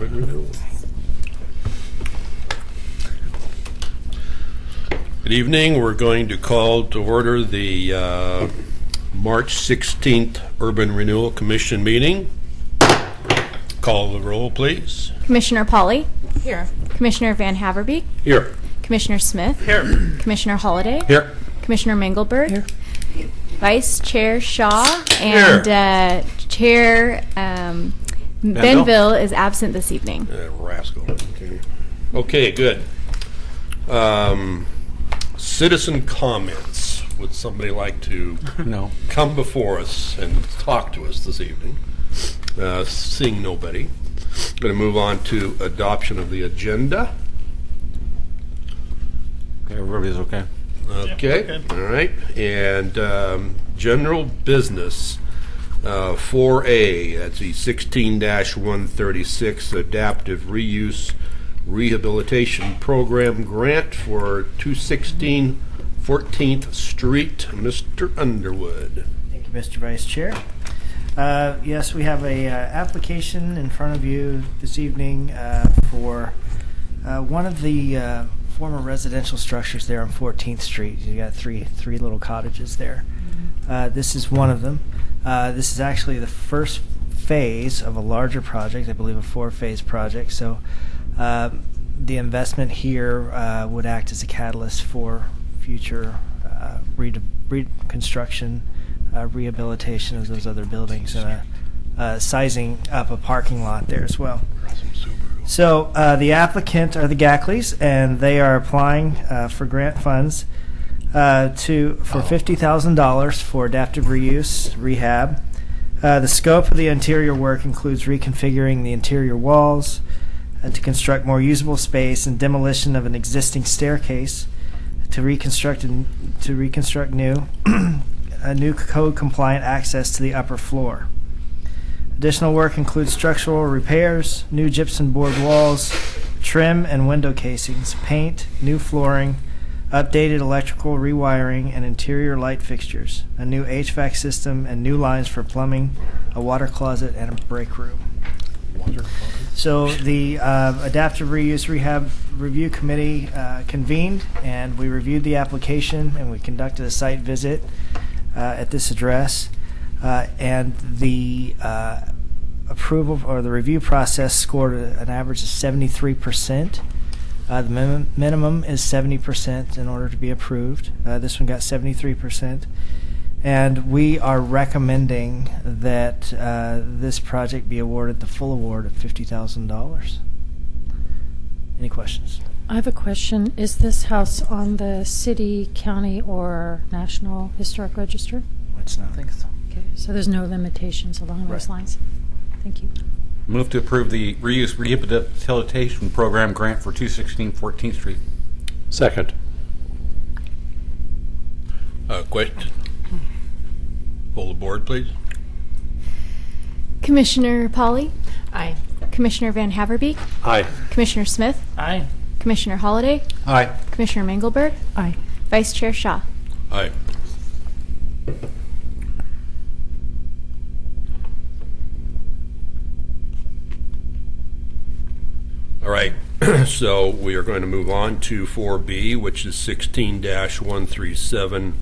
urban renewal. Good evening. We're going to call to order the March 16th Urban Renewal Commission meeting. Call the roll, please. Commissioner Pauly. Here. Commissioner Van Haverbeek. Here. Commissioner Smith. Here. Commissioner Holliday. Here. Commissioner Mengelberg. Here. Vice Chair Shaw. And Chair Benville is absent this evening. Rascal. Okay, good. Citizen comments. Would somebody like to come before us and talk to us this evening? Seeing nobody. Going to move on to adoption of the agenda. Okay, everybody's okay. Okay, Yeah, all right. And general business, 4A, that's the 16-136 Adaptive Reuse Rehabilitation Program Grant for 216 14th Street. Mr. Underwood. Thank you, Mr. Vice Chair. Yes, we have a application in front of you this evening for one of the former residential structures there on 14th Street. You got three little cottages there. This is one of them. This is actually the first phase of a larger project, I believe a 4-phase project. So the investment here would act as a catalyst for future reconstruction, rehabilitation of those other buildings, and sizing up a parking lot there as well. So the applicant are the Gackleys, and they are applying for grant funds for $50,000 for adaptive reuse rehab. The scope of the interior work includes reconfiguring the interior walls to construct more usable space and demolition of an existing staircase to reconstruct new code compliant access to the upper floor. Additional work includes structural repairs, new gypsum board walls, trim and window casings, paint, new flooring, updated electrical rewiring and interior light fixtures, a new HVAC system, and new lines for plumbing, a water closet, and a break room. So the Adaptive Reuse Rehab Review Committee convened, and we reviewed the application, and we conducted a site visit at this address. And the approval or the review process scored an average of 73%. The minimum is 70% in order to be approved. This one got 73%. And we are recommending that this project be awarded the full award of $50,000. Any questions? I have a question. Is this house on the city, county, or National Historic Register? It's not. I think so. Okay, so there's no limitations along those lines. Thank you. Move to approve the Reuse Rehabilitation Program Grant for 216 14th Street. Second. Question? Hold the board, please. Commissioner Pauly. Aye. Commissioner Van Haverbeek. Aye. Commissioner Smith. Aye. Commissioner Holliday. Aye. Commissioner Mengelberg. Aye. Vice Chair Shaw. Aye. All right, so we are going to move on to 4B, which is 16-137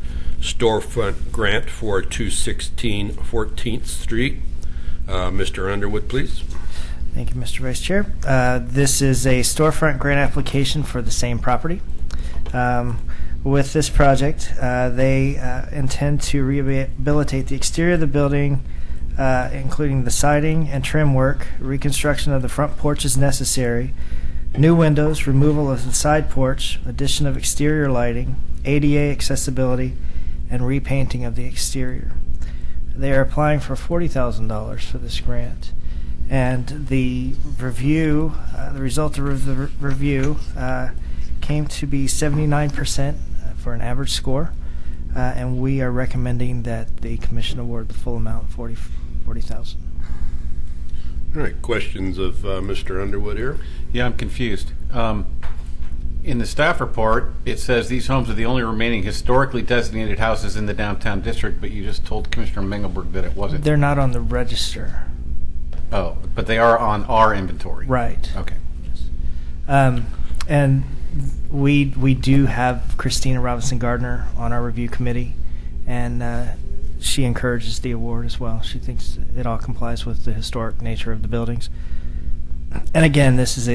storefront grant for 216 14th Street. Mr. Underwood, please. Thank you, Mr. Vice Chair. This is a storefront grant application for the same property. With this project, they intend to rehabilitate the exterior of the building, including the siding and trim work. Reconstruction of the front porch is necessary. New windows, removal of the side porch, addition of exterior lighting, ADA accessibility, and repainting of the exterior. They are applying for $40,000 for this grant. And the review, the result of the review came to be 79% for an average score. And we are recommending that the commission award the full amount, $40,000. All right, questions of Mr. Underwood here? Yeah, I'm confused. In the staff report, it says these homes are the only remaining historically designated houses in the downtown district, but you just told Commissioner Mengelberg that it wasn't. They're not on the register. Oh, but they are on our inventory. Right. Okay. And we do have Christina Robinson Gardner on our review committee, and she encourages the award as well. She thinks it all complies with the historic nature of the buildings. And again, this is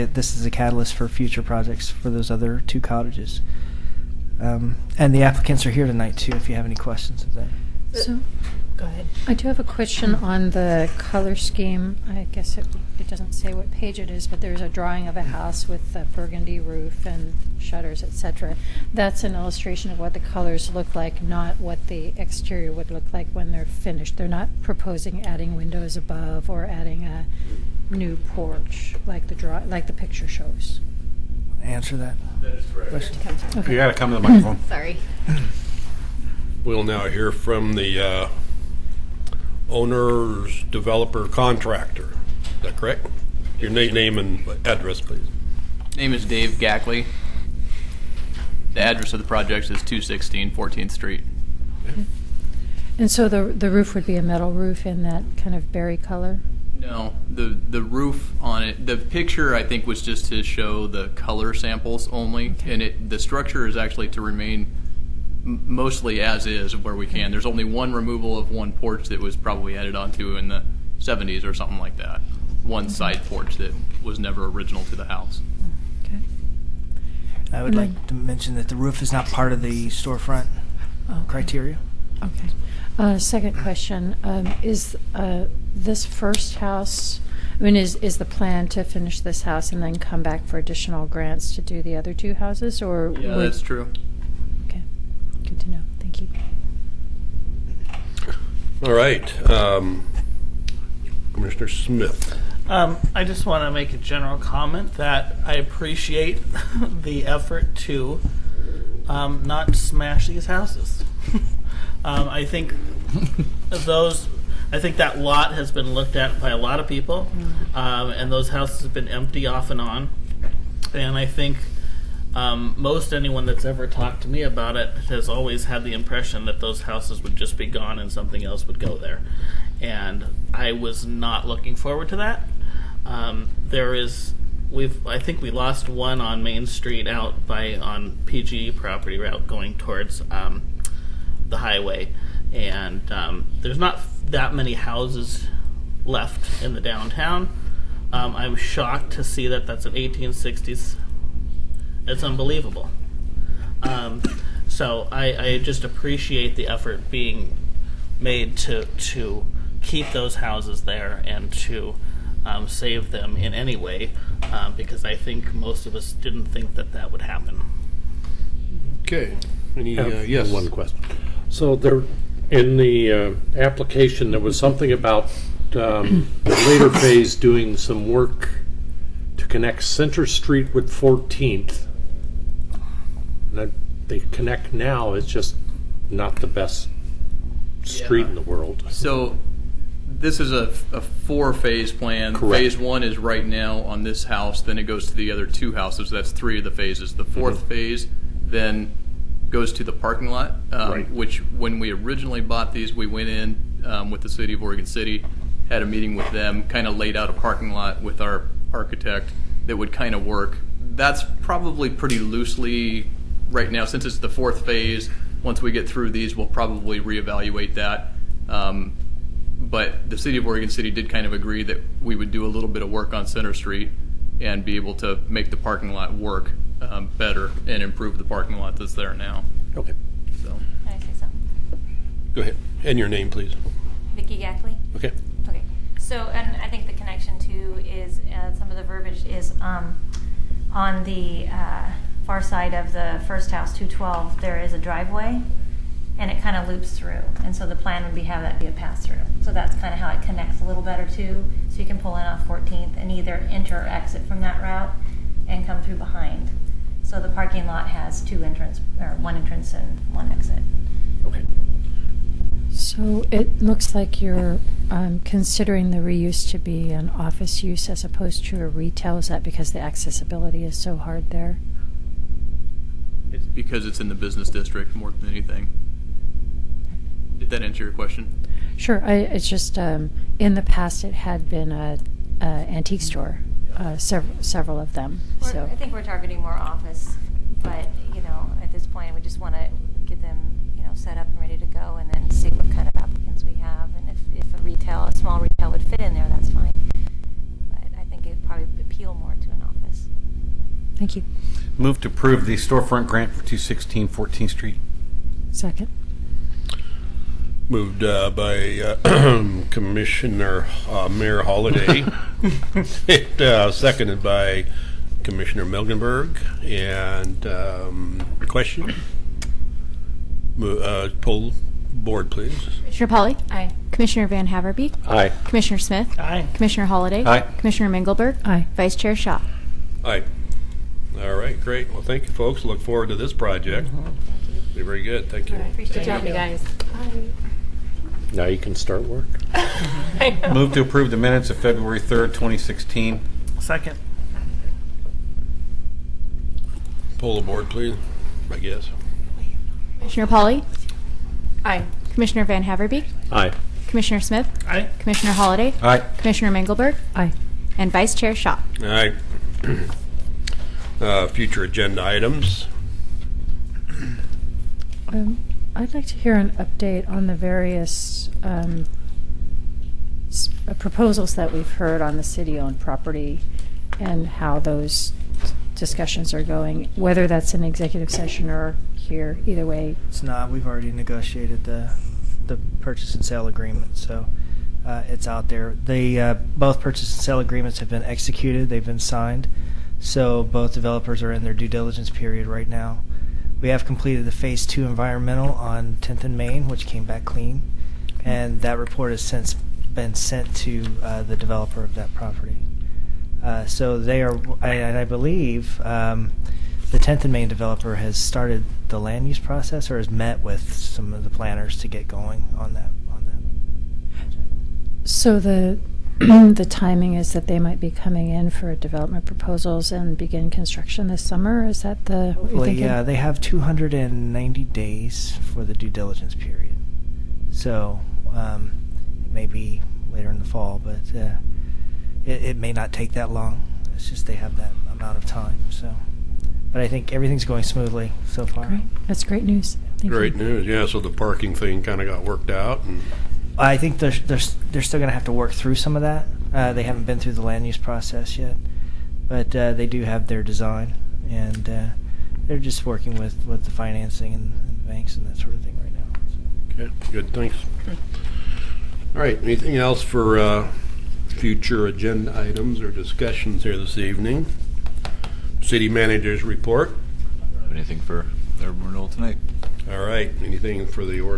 a catalyst for future projects for those other 2 cottages. And the applicants are here tonight too. If you have any questions of that. So, Go ahead. I do have a question on the color scheme. I guess it doesn't say what page it is, but there's a drawing of a house with a burgundy roof and shutters, etc. That's an illustration of what the colors look like, not what the exterior would look like when they're finished. They're not proposing adding windows above or adding a new porch like the picture shows. Answer that. That is correct. Question? You got to come to the microphone. Sorry. We'll now hear from the owner's developer contractor. Is that correct? Your name and address, please. Name is Dave Gackley. The address of the project is 216 14th Street. And so the roof would be a metal roof in that kind of berry color? No, the roof on it, the picture I think was just to show the color samples only, and the structure is actually to remain mostly as is where we can. There's only one removal of one porch that was probably added onto in the 70s or something like that. One side porch that was never original to the house. Okay. I would like to mention that the roof is not part of the storefront criteria. Okay. Second question, is this first house, is the plan to finish this house and then come back for additional grants to do the other 2 houses, or? Yeah, that's true. Okay, good to know. Thank you. All right. Commissioner Smith. I just want to make a general comment that I appreciate the effort to not smash these houses. I think that lot has been looked at by a lot of people, and those houses have been empty off and on. And I think most anyone that's ever talked to me about it has always had the impression that those houses would just be gone and something else would go there. And I was not looking forward to that. I think we lost one on Main Street on PGE property route going towards the highway, and there's not that many houses left in the downtown. I'm shocked to see that that's an 1860s. It's unbelievable. So I just appreciate the effort being made to keep those houses there and to save them in any way, because I think most of us didn't think that would happen. Okay. Yes. One question. So there, in the application, there was something about the later phase doing some work to connect Center Street with 14th. And they connect now. It's just not the best street in the world. So this is a 4-phase plan. Correct. Phase 1 is right now on this house, then it goes to the other 2 houses. That's 3 of the phases. The 4th phase then goes to the parking lot, Right. which when we originally bought these, we went in with the city of Oregon City, had a meeting with them, kind of laid out a parking lot with our architect that would kind of work. That's probably pretty loosely right now, since it's the 4th phase. Once we get through these, we'll probably reevaluate that. But the city of Oregon City did kind of agree that we would do a little bit of work on Center Street and be able to make the parking lot work better and improve the parking lot that's there now. Okay. So, Can I say something? Go ahead. And your name, please. Vicki Gackley? Okay. Okay. So, and I think the connection to is some of the verbiage is on the far side of the first house, 212, there is a driveway, and it kind of loops through. And so the plan would be have that be a pass-through. So that's kind of how it connects a little better too. So you can pull in off 14th and either enter or exit from that route and come through behind. So the parking lot has 2 entrance, or 1 entrance and 1 exit. Okay. So it looks like you're considering the reuse to be an office use as opposed to a retail. Is that because the accessibility is so hard there? it's because it's in the business district more than anything. Did that answer your question? Sure. It's just In the past, it had been a antique store, several of them. So I think we're targeting more office, but, at this point, we just want to get them, set up and ready to go, and then see what kind of applicants we have, and if a small retail would fit in there, that's fine. But I think it would probably appeal more to an office. thank you. Move to approve the storefront grant for 216 14th Street. Second. Moved by Commissioner Mayor Holliday, seconded by Commissioner Milgenberg. And question? Poll board, please. Commissioner Polly? Aye. Commissioner Van Haverbeek? Aye. Commissioner Smith? Aye. Commissioner Holliday? Aye. Commissioner Mengelberg? Aye. Vice Chair Shaw? Aye. All right, great. Well, thank you, folks. Look forward to this project. Be very good. Thank you. Appreciate it. guys. Now you can start work. Move to approve the minutes of February 3rd, 2016. Second. Poll the board, please, I guess. Commissioner Polly? Aye. Commissioner Van Haverbeek? Aye. Commissioner Smith? Aye. Commissioner Holliday? Aye. Commissioner Mengelberg? Aye. And Vice Chair Shaw? All right. Future agenda items. I'd like to hear an update on the various proposals that we've heard on the city-owned property and how those discussions are going, whether that's an executive session or here. Either way. It's not. We've already negotiated the purchase and sale agreement, so it's out there. They both purchase and sale agreements have been executed. They've been signed, so both developers are in their due diligence period right now. We have completed the Phase 2 environmental on 10th and Main, which came back clean, and that report has since been sent to the developer of that property. So they are, and I believe the 10th and Main developer has started the land use process or has met with some of the planners to get going on that. So the the timing is that they might be coming in for development proposals and begin construction this summer. Is that what you're Hopefully, thinking? yeah, they have 290 days for the due diligence period. So it may be later in the fall, but it may not take that long. It's just they have that amount of time. So, but I think everything's going smoothly so far. Great. That's great news. Thank Great you. news. Yeah, so the parking thing kind of got worked out. And I think they're still going to have to work through some of that. They haven't been through the land use process yet, but they do have their design, and they're just working with the financing and the banks and that sort of thing right now. So. okay, good. Thanks. All right. Anything else for future agenda items or discussions here this evening? City manager's report. Anything for urban renewal tonight? All right. Anything for the order?